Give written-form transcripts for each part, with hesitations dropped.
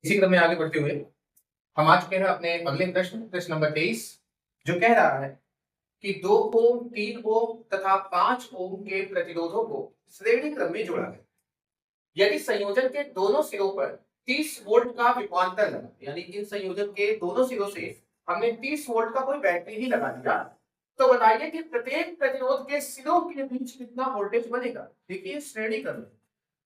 इसी क्रम में आगे बढ़ते हुए हम आ चुके हैं अपने अगले प्रश्न नंबर 23, जो कह रहा है कि 2 ओम, 3 ओम तथा 5 ओम के प्रतिरोधों को श्रेणी क्रम में जोड़ा गया। यदि संयोजन के दोनों सिरों पर 30 वोल्ट का विभवांतर लगा, यानी इन संयोजन के दोनों सिरों से हमने 30 वोल्ट का कोई बैटरी ही लगा दिया, तो बताइए कि प्रत्येक प्रतिरोध के सिरों के बीच कितना वोल्टेज बनेगा। देखिए श्रेणी क्रम में,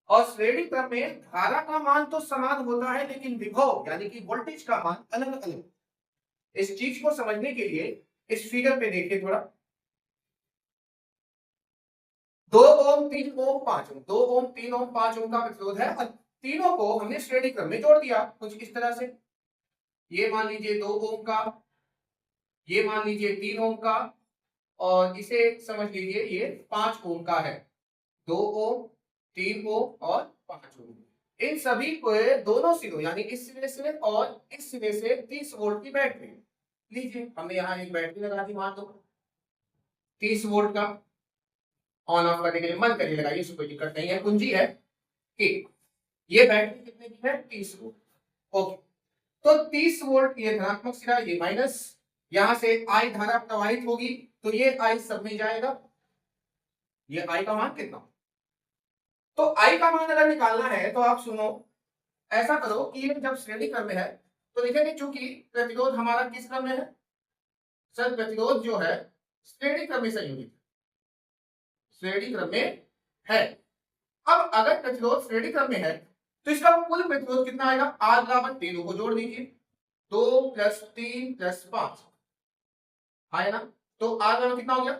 और श्रेणी क्रम में धारा का मान तो समान होता है, लेकिन विभव यानी कि वोल्टेज का मान अलग अलग। इस चीज को समझने के लिए इस फिगर पे देखिए थोड़ा। 2 ओम, 3 ओम, 5 ओम, 2 ओम, 3 ओम, 5 ओम का प्रतिरोध है और तीनों को हमने श्रेणी क्रम में जोड़ दिया कुछ इस तरह से। ये मान लीजिए 2 ओम का, ये मान लीजिए 3 ओम का, और इसे समझ लीजिए ये 5 ओम का है। 2 ओम, 3 ओम और 5 ओम, इन सभी को दोनों सिरों यानी इस सिरे से और इस सिरे से 30 वोल्ट की बैटरी लीजिए। हमने यहाँ एक बैटरी लगा दी, मान लो 30 वोल्ट का। ऑन ऑफ करने के लिए मन करिए लगाइए, इसमें कोई दिक्कत नहीं है, कुंजी है कि ये बैटरी कितने की है, 30 वोल्ट। ओके, तो 30 वोल्ट ये धनात्मक सिरा, ये माइनस, यहां से आई धारा प्रवाहित होगी, तो ये आई सब में जाएगा। ये आई का मान कितना, तो आई का मान अगर निकालना है तो आप सुनो, ऐसा करो कि ये जब श्रेणी क्रम में है तो लिखेंगे चूंकि प्रतिरोध हमारा किस क्रम में है, सर प्रतिरोध जो है श्रेणी क्रम में संयोजित, श्रेणी क्रम में है। अब अगर प्रतिरोध श्रेणी क्रम में है तो इसका कुल प्रतिरोध कितना आएगा, आर बराबर तीनों को जोड़ दीजिए, 2 + 3 + 5 आया ना, तो आर बराबर कितना हो गया,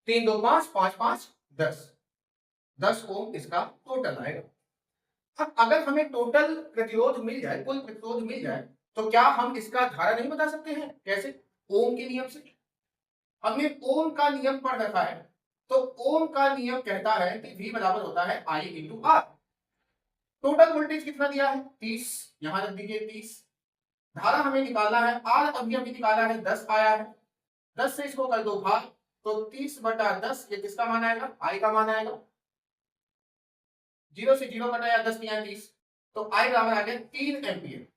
3 2 5 5 5 10 ओम इसका टोटल आएगा। अब अगर हमें टोटल प्रतिरोध मिल जाए, कुल प्रतिरोध मिल जाए, तो क्या हम इसका धारा नहीं बता सकते हैं, कैसे, ओम के नियम से। हमने ओम का नियम पढ़ रखा है, तो ओम का नियम कहता है कि V बराबर होता है I × R। टोटल वोल्टेज कितना दिया है, 30, यहां रख दीजिए 30। धारा हमें निकालना है, R अभी निकाला है 10 आया है, 10 से इसको कर दो भाग, तो 30/10 ये किसका मान आएगा, I का मान आएगा। 0 से 0 कटा या 10 या 30, तो I बराबर आ गया 3 एम्पियर।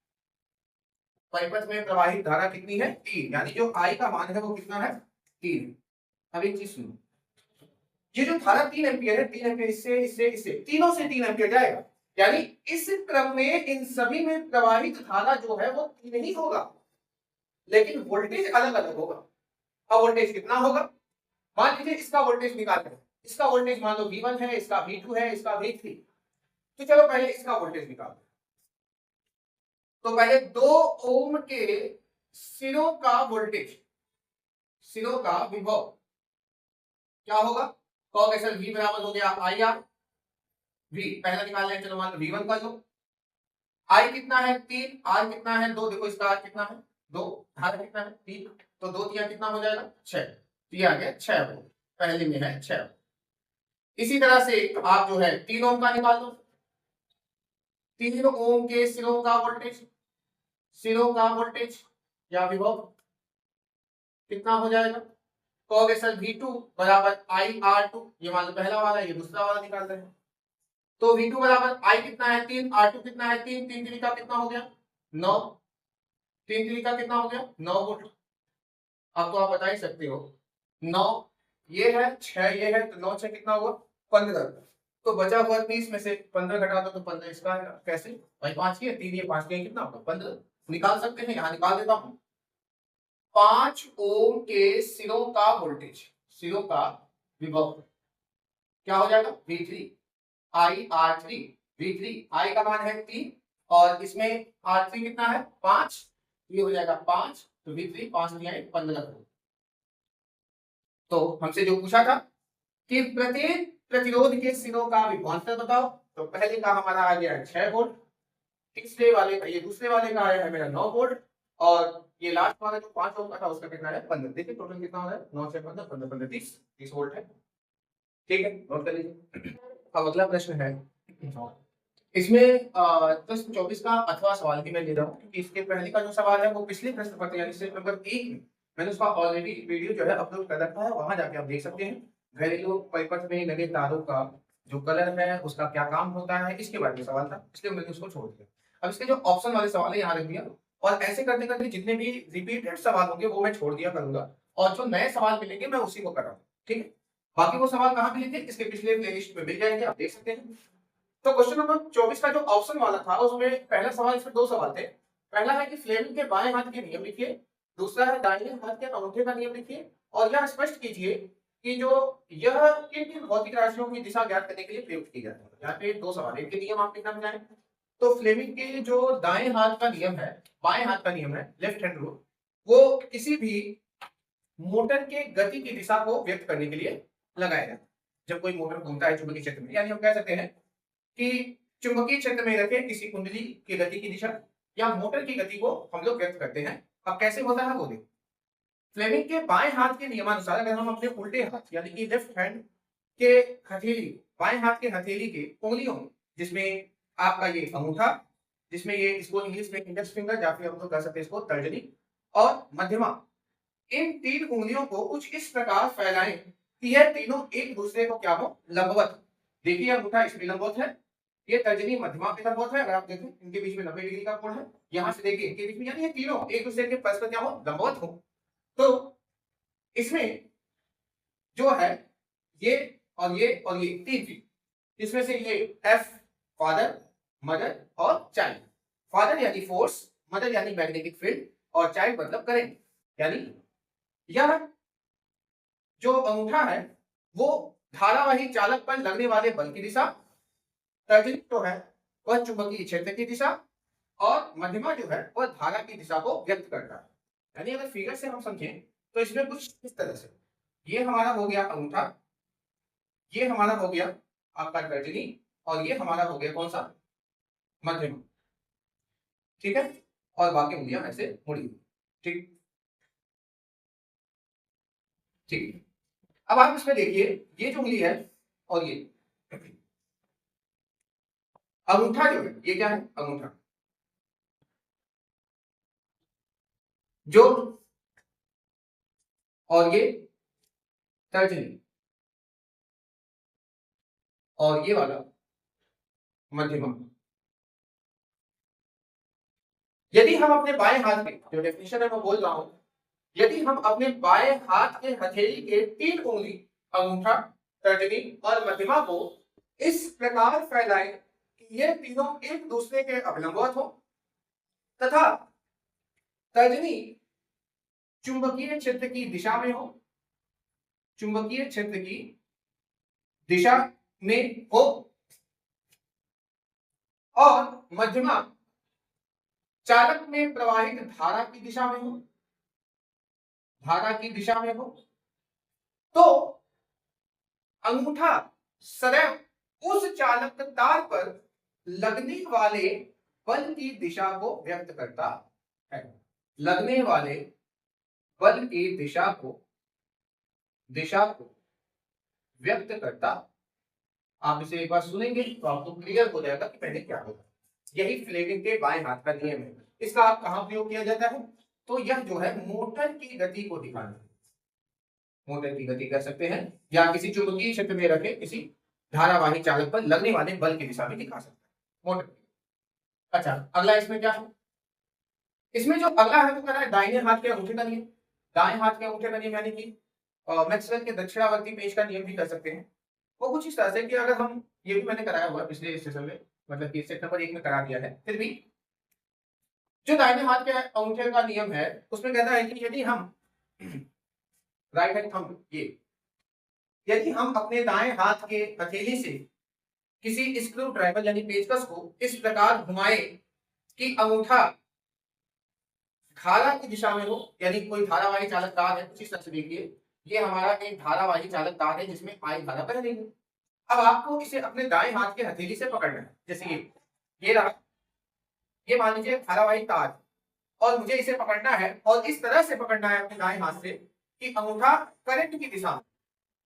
परिपथ में प्रवाहित धारा कितनी है, 3, यानी जो I का मान है वो कितना है, 3। अब एक चीज सुनो, ये जो धारा 3 एम्पियर है, 3 एम्पियर इससे तीनों से 3 एम्पियर जाएगा, यानी इस क्रम में इन सभी में प्रवाहित धारा जो है वो 3 ही होगा, लेकिन वोल्टेज अलग अलग होगा। अब वोल्टेज कितना होगा, मान लीजिए इसका वोल्टेज निकालना है, इसका वोल्टेज मान लो V1 है, इसका V2 है, इसका V3, तो चलो पहले इसका वोल्टेज निकालते हैं। तो पहले 2 ओम के सिरों का वोल्टेज, सिरों का विभव क्या होगा, कहोगे सर V बराबर हो गया IR, V पहला निकाल लें, चलो मान लो V1 कर लो। I कितना है 3, R कितना है 2, देखो इसका R कितना है 2, धारा कितना है 3, तो 2 3 कितना हो जाएगा 6, तो ये आ गया 6 वोल्ट, पहले में है 6। इसी तरह से आप जो है 3 ओम का निकाल लो, 3 ओम के सिरों का वोल्टेज, सिरों का वोल्टेज या विभव कितना हो जाएगा, कहोगे सर V2 बराबर IR2, ये मान लो पहला वाला, ये दूसरा वाला निकाल रहे हैं, तो V2 बराबर I कितना है 3, R2 कितना है 3, 3 3 का कितना हो गया 9, 3 3 का कितना हो गया 9 वोल्ट। अब तो आप बता ही सकते हो, 9 ये है, 6 ये है, तो 9 6 कितना हुआ 15, तो बचा हुआ 30 में से 15 घटा दो तो 15 इसका आएगा, कैसे भाई 5 ये 3 ये 5 के कितना होगा 15, निकाल सकते हैं, यहाँ निकाल देता हूँ। 5 ओम के सिरों का वोल्टेज, सिरों का विभव क्या हो जाएगा V3 IR3, V3 I का मान है 3 और इसमें R3 कितना है 5, ये हो जाएगा 5, तो V3 5 दिया है 15। तो हमसे जो पूछा था कि प्रत्येक प्रतिरोध के सिरों का विभवांतर बताओ, तो पहले का हमारा आ गया है 6 वोल्ट, तीसरे वाले का, ये दूसरे वाले का आया है मेरा 9 वोल्ट, और ये लास्ट वाला जो 5 ओम का था उसका कितना है 15। देखिए टोटल कितना हो रहा है 9 से 15 15 15 30 वोल्ट है। ठीक है, नोट कर लीजिए। अब अगला प्रश्न है, इसमें प्रश्न 24 का अथवा सवाल भी मैं ले रहा हूँ, क्योंकि इसके पहले का जो सवाल है वो पिछले प्रश्न पत्र यानी सेट नंबर 1 में मैंने उसका ऑलरेडी वीडियो जो है अपलोड कर रखा है, वहां जाके आप देख सकते हैं। घरेलू परिपथ में लगे तारों का जो कलर है उसका क्या काम होता है, इसके बारे में सवाल था, इसलिए मैंने उसको छोड़ दिया। अब इसके जो ऑप्शन वाले सवाल है यहाँ रख दिया, और ऐसे करते करते जितने भी रिपीटेड सवाल होंगे वो मैं छोड़ दिया करूंगा, और जो नए सवाल मिलेंगे मैं उसी को कराऊंगा, ठीक है। बाकी वो सवाल कहाँ मिलेंगे, इसके पिछले प्लेलिस्ट में मिल जाएंगे, आप देख सकते हैं। तो क्वेश्चन नंबर 24 का जो ऑप्शन वाला था उसमें पहला सवाल, इसमें दो सवाल थे। पहला है कि फ्लेमिंग के बाएं हाथ के नियम लिखिए, दूसरा है दाहिने हाथ के अंगूठे का नियम लिखिए, और यह स्पष्ट कीजिए कि जो यह किन किन भौतिक राशियों की दिशा ज्ञात करने के लिए प्रयुक्त की जाती है। यहाँ पे दो सवाल, इनके नियम आप लिखना चाहें तो फ्लेमिंग के जो दाएं हाथ का नियम है, बाएं हाथ का नियम है, लेफ्ट हैंड रूल, वो किसी भी मोटर के गति की दिशा को व्यक्त करने के लिए लगाया जाता है। जब कोई मोटर घूमता है चुंबकीय क्षेत्र में, यानी हम कह सकते हैं कि चुंबकीय क्षेत्र में रखे किसी कुंडली की गति की दिशा या मोटर की गति को हम लोग व्यक्त करते हैं। अब कैसे होता है वो देखो। फ्लेमिंग के बाएं हाथ के नियमानुसार अगर हम अपने उल्टे हाथ यानी कि लेफ्ट हैंड के हथेली, बाएं हाथ के हथेली के उंगलियों, जिसमें आपका ये अंगूठा, जिसमें ये इसको इंग्लिश में इंडेक्स फिंगर या फिर हम लोग कह सकते हैं इसको तर्जनी, और मध्यमा, इन तीन उंगलियों को कुछ इस प्रकार फैलाएं कि यह तीनों एक दूसरे को क्या हो, लंबवत। देखिए अंगूठा इसमें लंबवत है, ये तर्जनी मध्यमा पे लंबवत है, अगर आप देखें इनके बीच में 90 डिग्री का कोण है, यहां से देखिए इनके बीच में, यानी ये तीनों एक दूसरे के परस्पर क्या हो, लंबवत हो। तो इसमें जो है ये और ये और ये तीन चीज, इसमें से ये एफ फादर, मदर और चाइल्ड। फादर यानी फोर्स, मदर यानी मैग्नेटिक फील्ड, और चाइल्ड मतलब करंट। यानी यह जो अंगूठा है वो धारावाही चालक पर लगने वाले बल की दिशा, तर्जनी जो है वह चुंबकीय क्षेत्र की दिशा, और मध्यमा जो है वह धारा की दिशा को व्यक्त करता है। यानी अगर फिगर से हम समझें तो इसमें कुछ इस तरह से, ये हमारा हो गया अंगूठा, ये हमारा हो गया आपका तर्जनी, और ये हमारा हो गया कौन सा, मध्यमा, ठीक है। और बाकी उंगलियां ऐसे मुड़ी, ठीक ठीक। अब आप इसमें देखिए, ये जो उंगली है और ये अंगूठा जो है, ये क्या है, अंगूठा, जो, और ये तर्जनी, और ये वाला मध्यमा। यदि हम अपने बाएं हाथ के, जो डेफिनेशन है मैं बोल रहा हूं, यदि हम अपने बाएं हाथ के हथेली के तीन उंगली, अंगूठा, तर्जनी और मध्यमा को इस प्रकार फैलाएं कि ये तीनों एक दूसरे के अभिलंबवत हो, तथा तर्जनी चुंबकीय क्षेत्र की दिशा में हो, चुंबकीय क्षेत्र की दिशा में हो, और मध्यमा चालक में प्रवाहित धारा की दिशा में हो, धारा की दिशा में हो, तो अंगूठा सदैव उस चालक तार पर लगने वाले बल की दिशा को व्यक्त करता है। लगने वाले बल की दिशा को व्यक्त करता। आप इसे एक बार सुनेंगे तो आपको क्लियर हो जाएगा कि पहले क्या होगा। यही फ्लेमिंग के बाएं हाथ का नियम है। इसका आप कहां प्रयोग किया जाता है, तो यह जो है मोटर की गति को दिखाना, मोटर की गति कर सकते हैं, या किसी चुंबकीय क्षेत्र में रखे किसी धारावाही चालक पर लगने वाले बल की दिशा में दिखा सकते हैं मोटर। अच्छा, अगला इसमें क्या है, इसमें जो अगला है वो कह रहा है दाहिने हाथ के अंगूठे का नियम। दाएं हाथ के अंगूठे का नियम यानी कि मैक्सवेल के दक्षिणावर्ती पेच का नियम भी कर सकते हैं। वो कुछ इस तरह से कि अगर हम, ये भी मैंने कराया हुआ है पिछले सेशन में, मतलब कि सेट नंबर 1 में करा दिया है, फिर भी जो दाहिने हाथ के अंगूठे का नियम है उसमें कहता है कि यदि हम राइट हैंड थंब, ये यदि हम अपने दाएं हाथ के हथेली से किसी स्क्रू ड्राइवर यानी पेचकस को इस प्रकार घुमाए कि अंगूठा धारा की दिशा में हो, यानी कोई धारावाही चालक तार है, कुछ इस तरह से देखिए, ये हमारा एक धारावाही चालक तार है जिसमें आई धारा बह रही है। अब आपको इसे अपने दाएं हाथ के हथेली से पकड़ना है, जैसे ये रहा, ये मान लीजिए धारावाही तार, और मुझे इसे पकड़ना है और इस तरह से पकड़ना है अपने दाएं हाथ से कि अंगूठा करंट की दिशा में।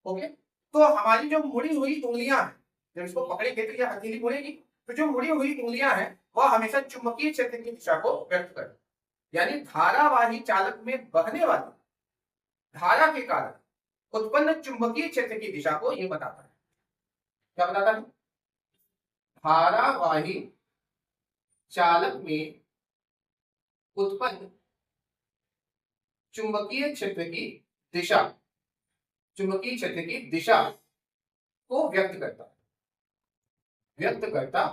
ओके, तो हमारी जो मुड़ी हुई उंगलियां हैं, जब इसको पकड़ेंगे तो ये हथेली मुड़ेगी, तो जो मुड़ी हुई उंगलियां हैं वह हमेशा चुंबकीय क्षेत्र की दिशा को व्यक्त कर, यानी धारावाही चालक में बहने वाली धारा के कारण उत्पन्न चुंबकीय क्षेत्र की दिशा को यह बताता है। क्या बताता है? धारावाही चालक में उत्पन्न चुंबकीय क्षेत्र की दिशा, चुंबकीय क्षेत्र की दिशा को व्यक्त करता, व्यक्त करता।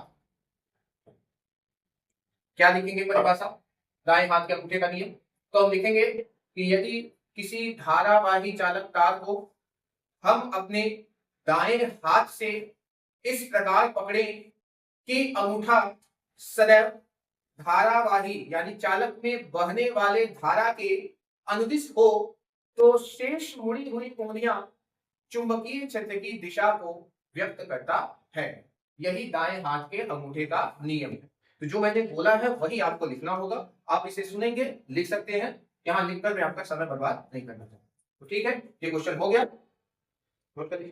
क्या लिखेंगे परिभाषा? दाएं हाथ के अंगूठे का नियम। तो हम लिखेंगे कि यदि किसी धारावाही चालक तार को हम अपने दाएं हाथ से इस प्रकार पकड़े कि अंगूठा सदैव धारावाही यानी चालक में बहने वाले धारा के अनुदिश हो, तो शेष मुड़ी हुई कोनियां चुंबकीय क्षेत्र की दिशा को व्यक्त करता है। यही दाएं हाथ के अंगूठे का नियम है। तो जो मैंने बोला है वही आपको लिखना होगा। आप इसे सुनेंगे, लिख सकते हैं, यहां लिखकर मैं आपका समय बर्बाद नहीं करना चाहता। तो ठीक है, ये क्वेश्चन हो गया, नोट कर लीजिए।